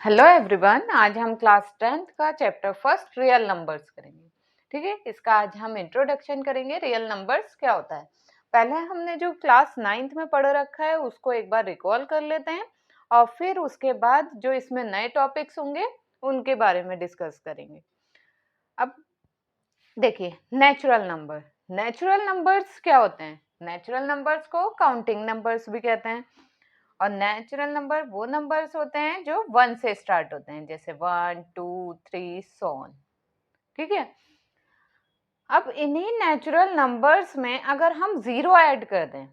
Hello everyone, आज हम class 10th का चैप्टर फर्स्ट रियल नंबर्स करेंगे। ठीक है, इसका आज हम इंट्रोडक्शन करेंगे। रियल नंबर्स क्या होता है, पहले हमने जो क्लास 9th में पढ़ रखा है उसको एक बार रिकॉल कर लेते हैं और फिर उसके बाद जो इसमें नए टॉपिक्स होंगे उनके बारे में डिस्कस करेंगे। अब देखिए, नेचुरल नंबर। नेचुरल नंबर्स क्या होते हैं? नेचुरल नंबर्स को काउंटिंग नंबर्स भी कहते हैं। और नेचुरल नंबर वो नंबर्स होते हैं जो 1 से स्टार्ट होते हैं, जैसे 1 2 3 सो ऑन। ठीक है, अब इन्हीं नेचुरल नंबर्स में अगर हम जीरो ऐड कर दें,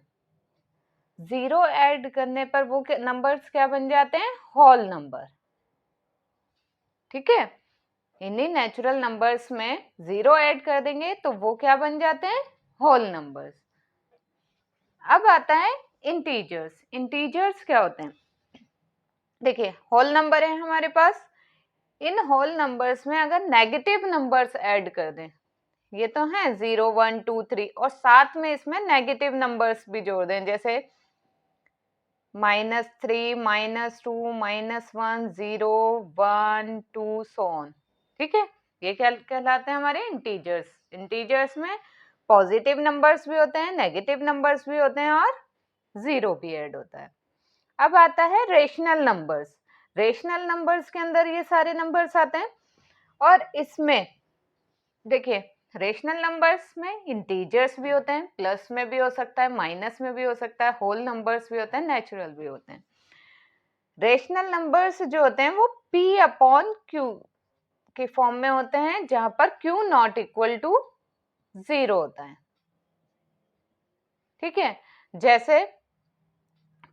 जीरो ऐड करने पर वो नंबर्स क्या बन जाते हैं? Whole number. ठीक है, इन्हीं नेचुरल नंबर्स में जीरो ऐड कर देंगे तो वो क्या बन जाते हैं? Whole numbers. अब आता है इंटीजर्स। इंटीजर्स क्या होते हैं? देखिए, होल नंबर है हमारे पास, इन होल नंबर्स में अगर नेगेटिव नंबर्स ऐड कर दें, ये तो है 0 1 2 3, और साथ में इसमें नेगेटिव नंबर्स भी जोड़ दें, जैसे -3 -2 -1 0 1 2 सो ऑन। ठीक है, ये क्या कहलाते हैं? हमारे इंटीजर्स। इंटीजर्स में पॉजिटिव नंबर्स भी होते हैं, नेगेटिव नंबर्स भी होते हैं और जीरो भी ऐड होता है। अब आता है रेशनल नंबर्स। रेशनल नंबर्स के अंदर ये सारे नंबर्स आते हैं और इसमें देखिए, रेशनल नंबर्स में इंटीजर्स भी होते हैं, प्लस में भी हो सकता है, माइनस में भी हो सकता है, होल नंबर्स भी होते हैं, नेचुरल भी होते हैं। रेशनल नंबर्स जो होते हैं वो p अपॉन q के फॉर्म में होते हैं, जहां पर q नॉट इक्वल टू 0 होता है। ठीक है, जैसे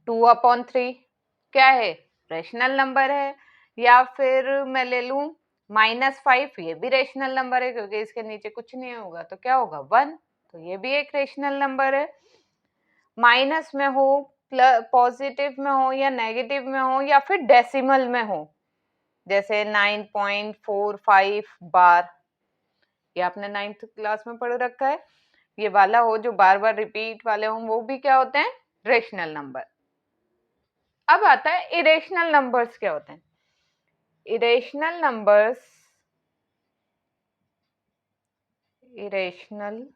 2/3 क्या है? रेशनल नंबर है। या फिर मैं ले लूं -5, ये भी रेशनल नंबर है क्योंकि इसके नीचे कुछ नहीं होगा तो क्या होगा? 1, तो ये भी एक रेशनल नंबर है। माइनस में हो, पॉजिटिव में हो या नेगेटिव में हो या फिर डेसिमल में हो, जैसे 9.45 बार, ये आपने 9th क्लास में पढ़ रखा है। ये वाला हो जो बार बार रिपीट वाले हो, वो भी क्या होते हैं? Rational number. अब आता है इरेशनल नंबर्स क्या होते हैं? इरेशनल नंबर्स, इरेशनल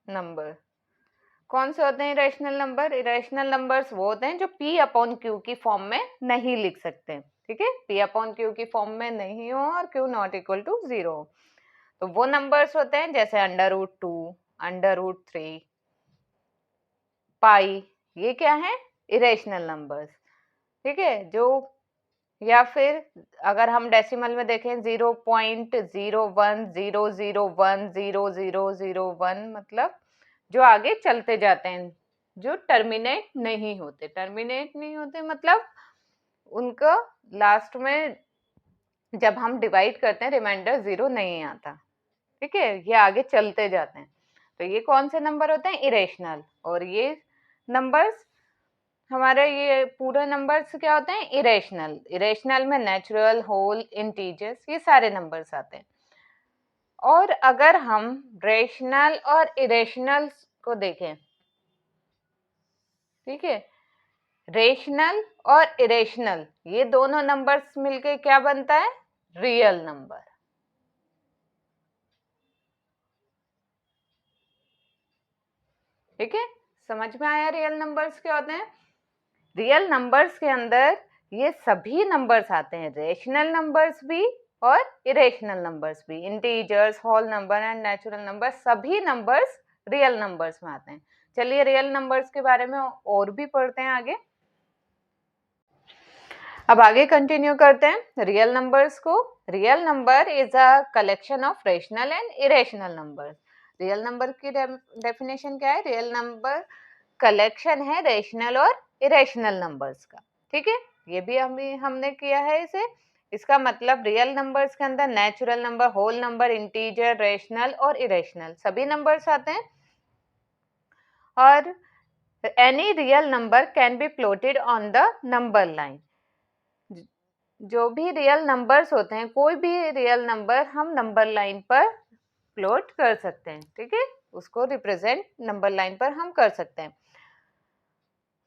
नंबर कौन से होते हैं? Irrational number. इरेशनल नंबर्स वो होते हैं जो p अपॉन q की फॉर्म में नहीं लिख सकते। ठीक है, p अपॉन q की फॉर्म में नहीं हो और q नॉट इक्वल टू 0 हो, तो वो नंबर्स होते हैं जैसे √2, √3, पाई। ये क्या है? Irrational numbers. ठीक है, जो या फिर अगर हम डेसिमल में देखें 0.0100100001, मतलब जो आगे चलते जाते हैं, जो टर्मिनेट नहीं होते। टर्मिनेट नहीं होते मतलब उनका लास्ट में जब हम डिवाइड करते हैं रिमाइंडर 0 नहीं आता। ठीक है, ये आगे चलते जाते हैं, तो ये कौन से नंबर होते हैं? इरेशनल। और ये नंबर्स हमारे, ये पूरे नंबर्स क्या होते हैं? इरेशनल। इरेशनल में नेचुरल, होल, इंटीजर्स, ये सारे नंबर्स आते हैं। और अगर हम रेशनल और इरेशनल को देखें, ठीक है, रेशनल और इरेशनल ये दोनों नंबर्स मिलके क्या बनता है? Real number. ठीक है, समझ में आया रियल नंबर्स क्या होते हैं? रियल नंबर्स के अंदर ये सभी नंबर्स आते हैं, रेशनल नंबर्स भी और इरेशनल नंबर्स भी, integers, whole number and natural number, सभी नंबर्स रियल नंबर्स में आते हैं। चलिए रियल नंबर्स के बारे में और भी पढ़ते हैं आगे। अब आगे कंटिन्यू करते हैं रियल नंबर्स को। Real number is a collection of rational and irrational numbers. Real number की डेफिनेशन क्या है? रियल नंबर कलेक्शन है रेशनल और इरेशनल नंबर्स का। ठीक है, ये भी हमने किया है इसे। इसका मतलब रियल नंबर्स के अंदर natural number, whole number, integer, rational और इरेशनल सभी नंबर्स आते हैं। और any real number can be plotted on the number line. जो भी रियल नंबर्स होते हैं, कोई भी रियल नंबर हम नंबर लाइन पर प्लॉट कर सकते हैं। ठीक है, उसको रिप्रेजेंट नंबर लाइन पर हम कर सकते हैं।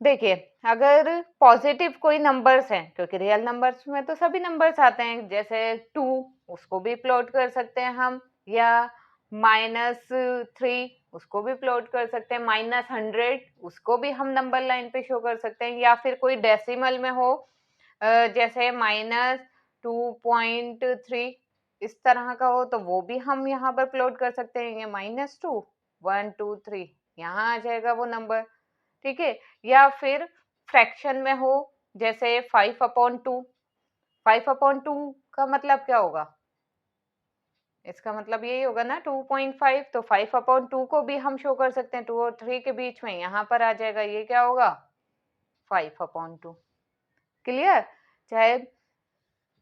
देखिए, अगर पॉजिटिव कोई नंबर्स हैं, क्योंकि रियल नंबर्स में तो सभी नंबर्स आते हैं, जैसे 2 उसको भी प्लॉट कर सकते हैं हम, या -3 उसको भी प्लॉट कर सकते हैं, -100 उसको भी हम नंबर लाइन पे शो कर सकते हैं, या फिर कोई डेसिमल में हो, जैसे -2.3 इस तरह का हो, तो वो भी हम यहाँ पर प्लॉट कर सकते हैं। ये -2 1 2 3 यहाँ आ जाएगा वो नंबर, ठीक है। या फिर फ्रैक्शन में हो, जैसे 5/2, 5/2 का मतलब क्या होगा? इसका मतलब यही होगा ना 2.5, तो 5/2 को भी हम शो कर सकते हैं 2 और 3 के बीच में, यहाँ पर आ जाएगा, ये क्या होगा? 5/2। क्लियर? चाहे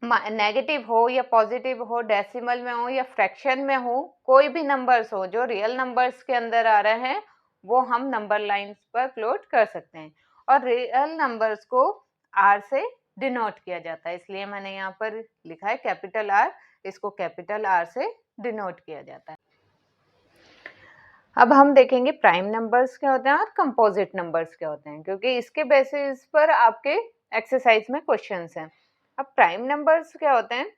नेगेटिव हो या पॉजिटिव हो, डेसिमल में हो या फ्रैक्शन में हो, कोई भी नंबर्स हो जो रियल नंबर्स के अंदर आ रहे हैं, वो हम नंबर लाइंस पर प्लॉट कर सकते हैं। और रियल नंबर्स को आर से डिनोट किया जाता है, इसलिए मैंने यहाँ पर लिखा है कैपिटल आर, इसको कैपिटल आर से डिनोट किया जाता है। अब हम देखेंगे प्राइम नंबर्स क्या होते हैं और कंपोजिट नंबर्स क्या होते हैं, क्योंकि इसके बेसिस पर आपके एक्सरसाइज में क्वेश्चंस हैं। अब प्राइम नंबर्स क्या होते हैं?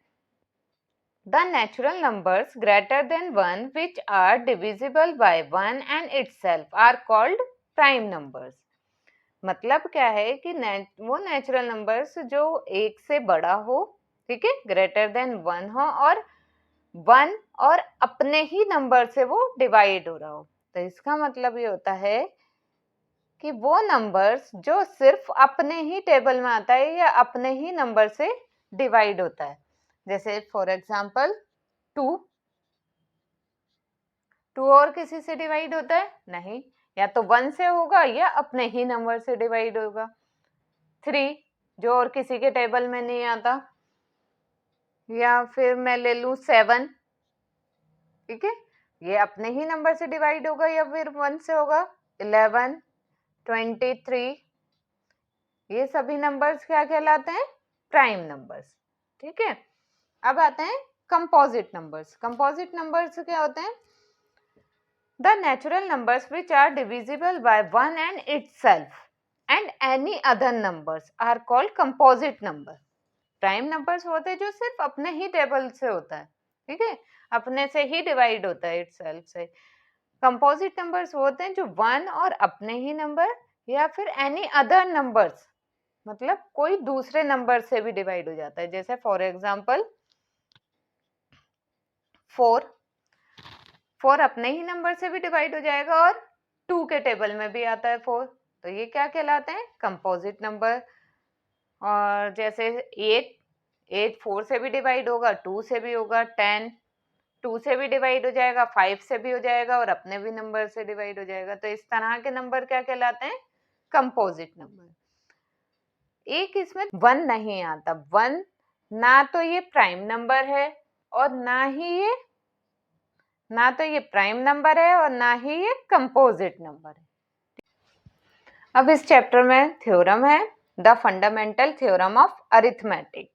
The natural numbers greater than 1 which are divisible by 1 and itself are called prime numbers. मतलब क्या है कि वो नेचुरल नंबर्स जो एक से बड़ा हो, ठीक है, ग्रेटर देन 1 हो, और 1 और अपने ही नंबर से वो डिवाइड हो रहा हो। तो इसका मतलब ये होता है कि वो नंबर्स जो सिर्फ अपने ही टेबल में आता है या अपने ही नंबर से डिवाइड होता है। जैसे फॉर एग्जांपल 2 और किसी से डिवाइड होता है? नहीं, या तो 1 से होगा या अपने ही नंबर से डिवाइड होगा। 3 जो और किसी के टेबल में नहीं आता, या फिर मैं ले लूं 7, ठीक है, ये अपने ही नंबर से डिवाइड होगा या फिर 1 से होगा। 11 23 ये सभी नंबर्स क्या कहलाते हैं? प्राइम नंबर्स, ठीक है। अब आते हैं कंपोजिट नंबर्स। कंपोजिट नंबर्स क्या होते हैं? The natural numbers which are divisible by 1 and itself and any other numbers are called composite number. Prime numbers होते हैं जो सिर्फ अपने ही टेबल से होता है, ठीक है, अपने से ही डिवाइड होता है इटसेल्फ से। कंपोजिट नंबर्स होते हैं जो 1 और अपने ही नंबर या फिर एनी अदर नंबर्स, मतलब कोई दूसरे नंबर से भी डिवाइड हो जाता है। जैसे फॉर एग्जांपल 4 अपने ही नंबर से भी डिवाइड हो जाएगा और 2 के टेबल में भी आता है 4, तो ये क्या कहलाते हैं? Composite number. और जैसे 8 4 से भी डिवाइड होगा, 2 से भी होगा, 10 2 से भी डिवाइड हो जाएगा, 5 से भी हो जाएगा और अपने भी नंबर से डिवाइड हो जाएगा। तो इस तरह के नंबर क्या कहलाते हैं? Composite number. एक इसमें 1 नहीं आता। 1 ना तो ये प्राइम नंबर है और ना तो ये प्राइम नंबर है और ना ही ये कंपोजिट नंबर है। अब इस चैप्टर में थ्योरम है, the fundamental theorem of arithmetic.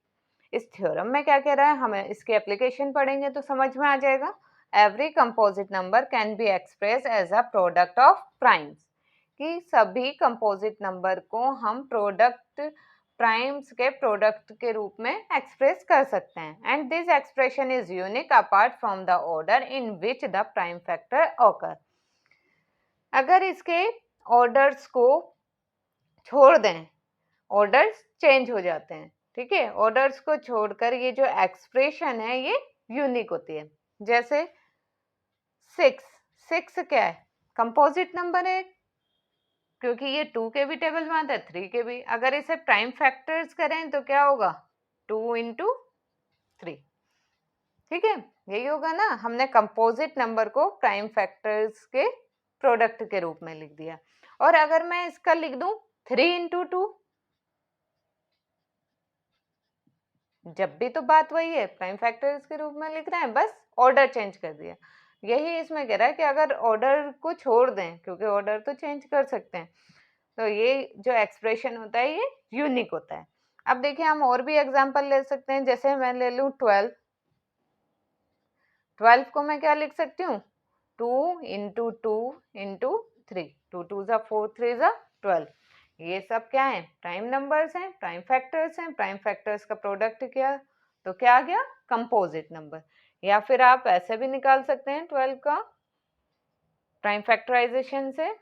इस थ्योरम में क्या कह रहा है, हमें इसकी एप्लीकेशन पढ़ेंगे तो समझ में आ जाएगा। Every composite number can be express as a product of primes, कि सभी कंपोजिट नंबर को हम प्राइम्स के प्रोडक्ट के रूप में एक्सप्रेस कर सकते हैं। And this expression is unique apart from the order in which the prime factor occur. अगर इसके ऑर्डर्स को छोड़ दें, ऑर्डर्स चेंज हो जाते हैं, ठीक है, ऑर्डर्स को छोड़कर ये जो एक्सप्रेशन है ये यूनिक होती है। जैसे 6 क्या है? कंपोजिट नंबर है, क्योंकि ये 2 के भी टेबल में आता है, 3 के भी। अगर इसे प्राइम फैक्टर्स करें तो क्या होगा? 2 इंटू 3, ठीक है, यही होगा ना। हमने कंपोजिट नंबर को प्राइम फैक्टर्स के प्रोडक्ट के रूप में लिख दिया। और अगर मैं इसका लिख दूं 3 इंटू 2, जब भी तो बात वही है, प्राइम फैक्टर्स के रूप में लिख रहे हैं, बस ऑर्डर चेंज कर दिया। यही इसमें कह रहा है कि अगर ऑर्डर को छोड़ दें, क्योंकि ऑर्डर तो चेंज कर सकते हैं, तो ये जो एक्सप्रेशन होता है ये यूनिक होता है। अब देखिए, हम और भी एग्जांपल ले सकते हैं। जैसे मैं ले लूं 12 को मैं क्या लिख सकती हूँ? 2 इंटू 2 इंटू 3, 2 2 4 3 12। ये सब क्या है, प्राइम नंबर्स हैं, प्राइम फैक्टर्स हैं। प्राइम फैक्टर्स का प्रोडक्ट क्या, तो क्या आ गया, कंपोजिट नंबर। या फिर आप ऐसे भी निकाल सकते हैं 12 का प्राइम फैक्टराइजेशन से।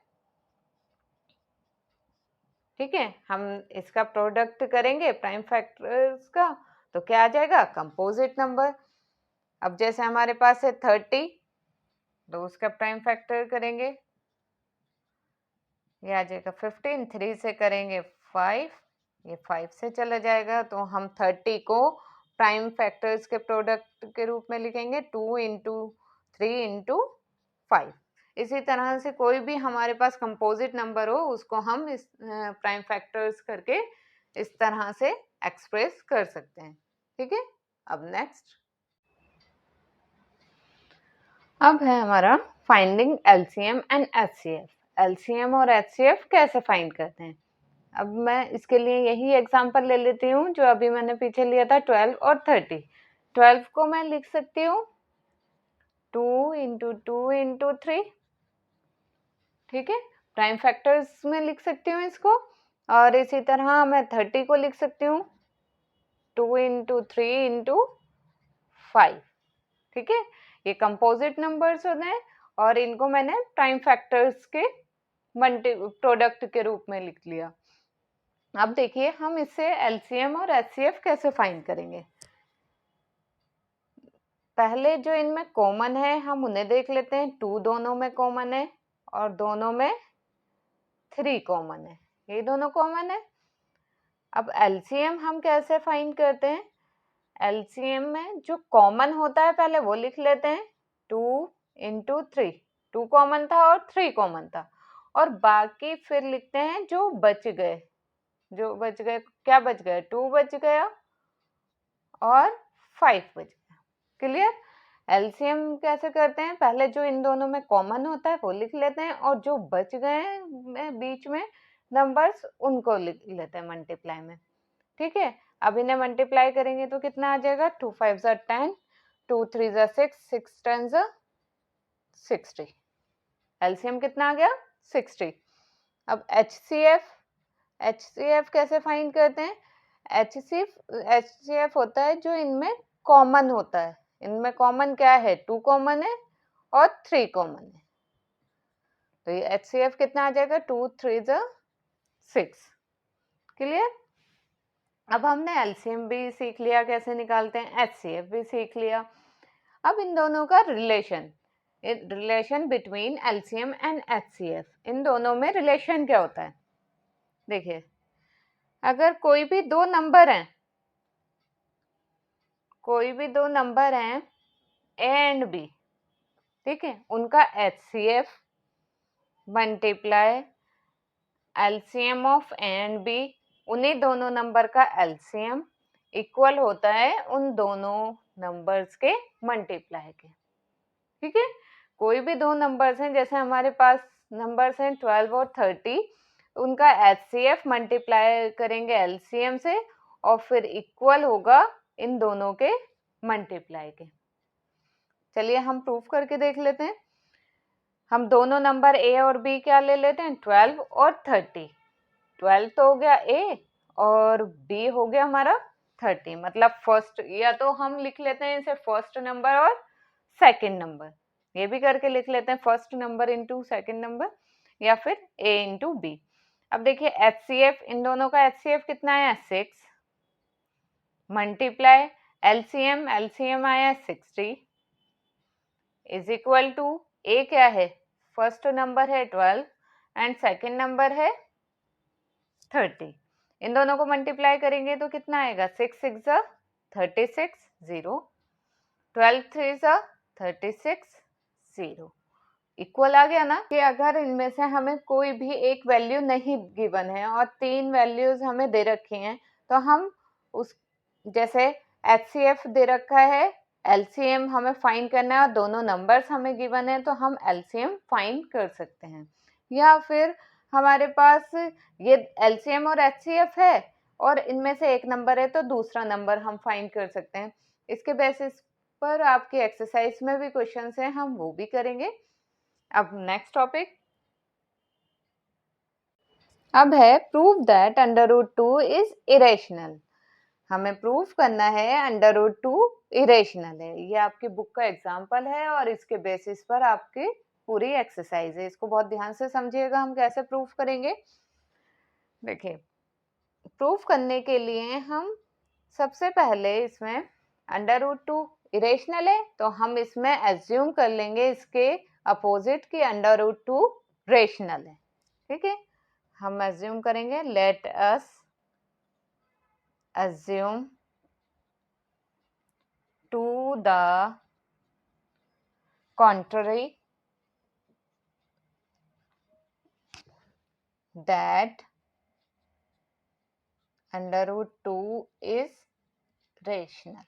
ठीक है, हम इसका प्रोडक्ट करेंगे प्राइम फैक्टर्स का, तो क्या आ जाएगा, कंपोजिट नंबर। अब जैसे हमारे पास है 30, तो उसका प्राइम फैक्टर करेंगे, ये आ जाएगा 15, 3 से करेंगे 5, ये 5 से चला जाएगा, तो हम 30 को प्राइम फैक्टर्स के प्रोडक्ट के रूप में लिखेंगे 2 इंटू 3 इंटू 5। इसी तरह से कोई भी हमारे पास कंपोजिट नंबर हो उसको हम इस प्राइम फैक्टर्स करके इस तरह से एक्सप्रेस कर सकते हैं। ठीक है, अब नेक्स्ट, अब है हमारा finding LCM and HCF. LCM और एचसीएफ कैसे फाइंड करते हैं। अब मैं इसके लिए यही एग्जांपल ले लेती हूँ जो अभी मैंने पीछे लिया था, 12 और 30। 12 को मैं लिख सकती हूँ 2 इंटू 2 इंटू 3। ठीक है, प्राइम फैक्टर्स में लिख सकती हूँ इसको। और इसी तरह मैं 30 को लिख सकती हूँ 2 इंटू 3 इंटू 5। ठीक है, ये कंपोजिट नंबर्स होते हैं और इनको मैंने प्राइम फैक्टर्स के मल्टी प्रोडक्ट के रूप में लिख लिया। अब देखिए हम इससे एलसीएम और एचसीएफ कैसे फाइंड करेंगे। पहले जो इनमें कॉमन है हम उन्हें देख लेते हैं। 2 दोनों में कॉमन है और दोनों में 3 कॉमन है, ये दोनों कॉमन है। अब एलसीएम हम कैसे फाइंड करते हैं। एलसीएम में जो कॉमन होता है पहले वो लिख लेते हैं 2 इंटू 3। 2 कॉमन था और 3 कॉमन था, और बाकी फिर लिखते हैं जो बच गए। जो बच गए, क्या बच गया, 2 बच गया और 5 बच गया। क्लियर। एलसीएम कैसे करते हैं, पहले जो इन दोनों में कॉमन होता है वो लिख लेते हैं और जो बच गए हैं बीच में नंबर्स उनको लिख लेते हैं मल्टीप्लाई में। ठीक है, अब इन्हें मल्टीप्लाई करेंगे तो कितना आ जाएगा, 2 5 10, 2 3 6, 6 10 60। एलसीएम कितना आ गया, 60। अब एचसीएफ कैसे फाइंड करते हैं। एचसीएफ होता है जो इनमें कॉमन होता है। इनमें कॉमन क्या है, 2 कॉमन है और 3 कॉमन है, तो ये एचसीएफ कितना आ जाएगा, 2 3 6। क्लियर। अब हमने एलसीएम भी सीख लिया कैसे निकालते हैं, एचसीएफ भी सीख लिया। अब इन दोनों का relation between LCM and HCF, इन दोनों में रिलेशन क्या होता है। देखिए, अगर कोई भी दो नंबर हैं, ए एंड बी, ठीक है, उनका HCF multiply LCM of A and B, उन्हीं दोनों नंबर का एलसीएम इक्वल होता है उन दोनों नंबर्स के मल्टीप्लाई के। ठीक है, कोई भी दो नंबर्स हैं, जैसे हमारे पास नंबर्स हैं 12 और 30, उनका एचसीएफ मल्टीप्लाई करेंगे एलसीएम से और फिर इक्वल होगा इन दोनों के मल्टीप्लाई के। चलिए हम प्रूफ करके देख लेते हैं। हम दोनों नंबर ए और बी क्या ले लेते हैं, 12 और 30। 12 तो हो गया ए और बी हो गया हमारा 30, मतलब फर्स्ट, या तो हम लिख लेते हैं इसे फर्स्ट नंबर और सेकंड नंबर, ये भी करके लिख लेते हैं first number into second number, या फिर ए इंटू बी। अब देखिए एचसीएफ, इन दोनों का एचसीएफ कितना आया, 6 मल्टीप्लाई एलसीएम आया 60 इज इक्वल टू, ए क्या है, फर्स्ट नंबर है 12 एंड सेकंड नंबर है 30। इन दोनों को मल्टीप्लाई करेंगे तो कितना आएगा, 6 6 36 0, 12 3 36 0, इक्वल आ गया ना। कि अगर इनमें से हमें कोई भी एक वैल्यू नहीं गिवन है और 3 वैल्यूज हमें दे रखी हैं, तो हम उस, जैसे एचसीएफ दे रखा है, एलसीएम हमें फाइंड करना है और दोनों नंबर्स हमें गिवन है, तो हम एलसीएम फाइंड कर सकते हैं। या फिर हमारे पास ये एलसीएम और एचसीएफ है और इनमें से एक नंबर है तो दूसरा नंबर हम फाइंड कर सकते हैं। इसके बेसिस पर आपकी एक्सरसाइज में भी क्वेश्चंस हैं, हम वो भी करेंगे। अब नेक्स्ट टॉपिक, अब है प्रूव दैट √2 इज इरेशनल। हमें प्रूफ करना है √2 इरेशनल है। ये आपकी बुक का एग्जाम्पल है और इसके बेसिस पर आपकी पूरी एक्सरसाइज है। इसको बहुत ध्यान से समझिएगा हम कैसे प्रूफ करेंगे। देखिए, प्रूफ करने के लिए हम सबसे पहले इसमें √2 इरेशनल है तो हम इसमें एज्यूम कर लेंगे इसके अपोजिट की √2 रेशनल है। ठीक है, हम एज्यूम करेंगे, let us assume to the contrary that √2 is rational।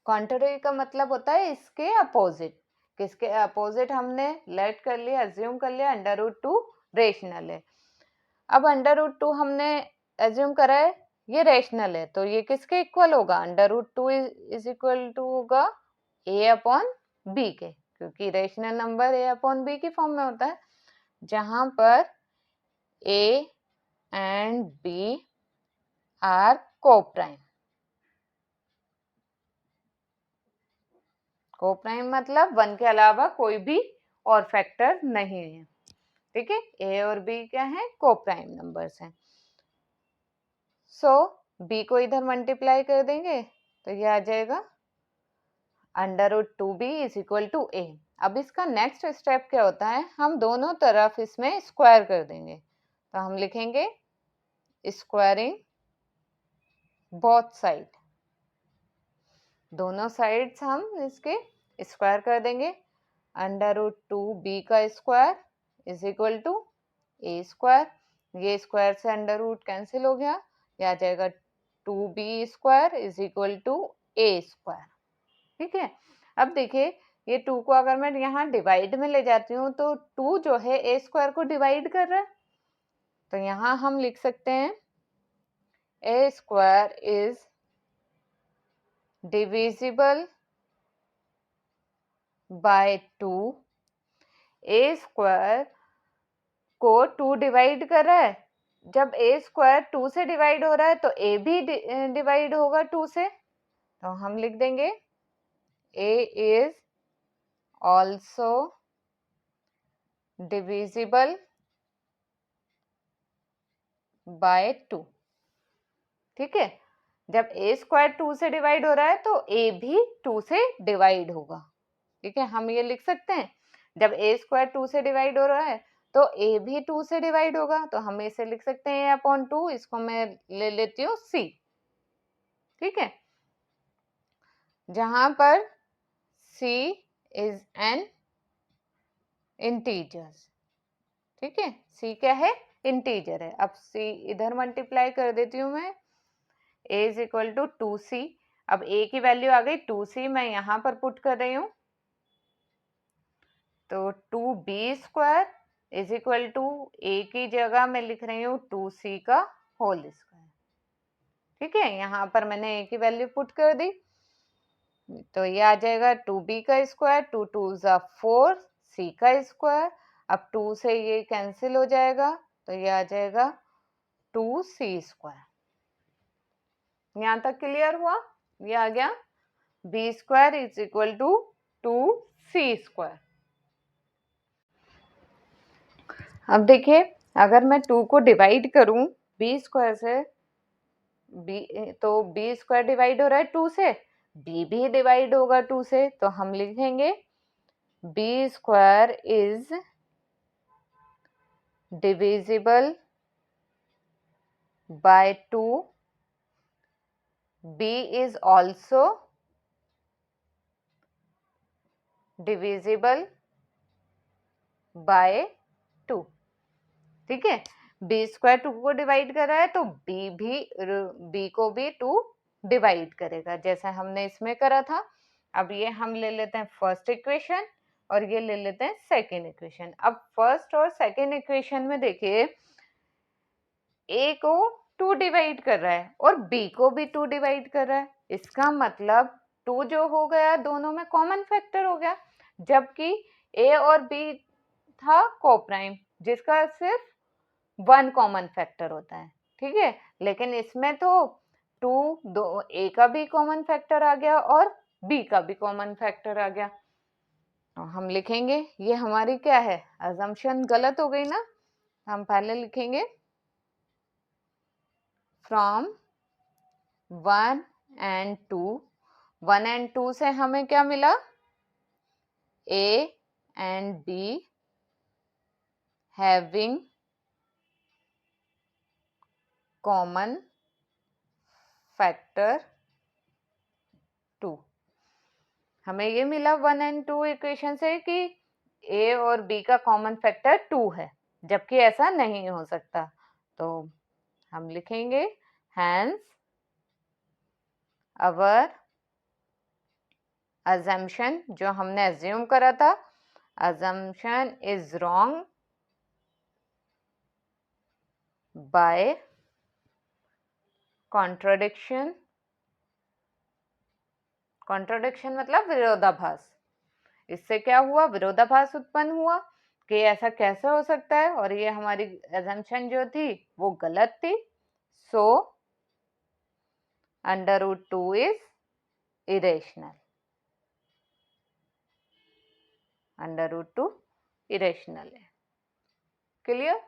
Contrary का मतलब होता है इसके अपोजिट। किसके अपोजिट हमने लेट कर लिया, एज्यूम कर लिया √2 रेशनल है। अब √2 हमने एज्यूम करा है ये रेशनल है तो ये किसके इक्वल होगा, √2 इज इक्वल टू होगा a/b के, क्योंकि रेशनल नंबर a/b की फॉर्म में होता है, जहां पर a and b are coprime. Coprime मतलब 1 के अलावा कोई भी और फैक्टर नहीं है। ठीक है, a और b क्या है, कोप्राइम नंबर्स हैं। सो b को इधर मल्टीप्लाई कर देंगे तो ये आ जाएगा √2b is equal to a। अब इसका नेक्स्ट स्टेप क्या होता है, हम दोनों तरफ इसमें स्क्वायर कर देंगे। तो हम लिखेंगे स्क्वायरिंग बोथ साइड, दोनों साइड्स हम इसके स्क्वायर कर देंगे। √2b का square is equal to a square, ये स्क्वायर से अंडर रूट कैंसिल हो गया, ये आ जाएगा 2b square is equal to a square. ठीक है, अब देखिए ये 2 को अगर मैं यहाँ डिवाइड में ले जाती हूँ तो 2 जो है a स्क्वायर को डिवाइड कर रहा है, तो यहाँ हम लिख सकते हैं a square is divisible by 2। a square को 2 डिवाइड कर रहा है, जब a स्क्वायर 2 से डिवाइड हो रहा है तो a भी डिवाइड होगा 2 से, तो हम लिख देंगे a is also divisible by 2। ठीक है, जब a स्क्वायर 2 से डिवाइड हो रहा है तो a भी 2 से डिवाइड होगा। ठीक है, हम ये लिख सकते हैं, जब a स्क्वायर 2 से डिवाइड हो रहा है तो a भी 2 से डिवाइड होगा, तो हम इसे लिख सकते हैं a/2, इसको मैं ले लेती हूँ c। ठीक है, जहां पर c इज एन इंटीजर्स। ठीक है, c क्या है, इंटीजर है। अब c इधर मल्टीप्लाई कर देती हूँ मैं, a is equal to 2c। अब a की वैल्यू आ गई 2c, मैं यहाँ पर पुट कर रही हूँ, तो 2b square is equal to a की जगह मैं लिख रही हूँ 2c का होल स्क्वायर। ठीक है, यहाँ पर मैंने a की वैल्यू पुट कर दी, तो ये आ जाएगा 2b का स्क्वायर, 2 2 ज़ा 4, c का स्क्वायर। अब 2 से ये कैंसिल हो जाएगा तो ये आ जाएगा 2c स्क्वायर। यहाँ तक क्लियर हुआ, ये आ गया b square is equal to 2c square. अब देखिए, अगर मैं 2 को डिवाइड करूं b स्क्वायर से, b तो b स्क्वायर डिवाइड हो रहा है 2 से, b भी डिवाइड होगा 2 से, तो हम लिखेंगे b square is divisible by 2, b is also divisible by 2। ठीक है, b स्क्वायर 2 को डिवाइड कर रहा है तो b को भी 2 डिवाइड करेगा, जैसा हमने इसमें करा था। अब ये हम ले लेते हैं फर्स्ट इक्वेशन और ये ले लेते हैं सेकेंड इक्वेशन। अब फर्स्ट और सेकेंड इक्वेशन में देखिए, a को 2 डिवाइड कर रहा है और b को भी 2 डिवाइड कर रहा है, इसका मतलब 2 जो हो गया दोनों में कॉमन फैक्टर हो गया, जबकि a और b था कोप्राइम, जिसका सिर्फ 1 कॉमन फैक्टर होता है, ठीक है। लेकिन इसमें तो 2 दो ए का भी कॉमन फैक्टर आ गया और बी का भी कॉमन फैक्टर आ गया। तो हम लिखेंगे, ये हमारी क्या है, अजम्पशन गलत हो गई ना। हम पहले लिखेंगे फ्रॉम 1 एंड 2, 1 एंड 2 से हमें क्या मिला, ए and be having common factor 2। हमें ये मिला 1 एंड 2 इक्वेशन से कि ए और बी का कॉमन फैक्टर 2 है, जबकि ऐसा नहीं हो सकता। तो हम लिखेंगे हैंस अवर assumption, जो हमने assume करा था, assumption is wrong by contradiction, contradiction मतलब विरोधाभास। इससे क्या हुआ, विरोधाभास उत्पन्न हुआ कि ऐसा कैसे हो सकता है, और ये हमारी assumption जो थी वो गलत थी। so √2 is irrational, √2 irrational है। क्लियर?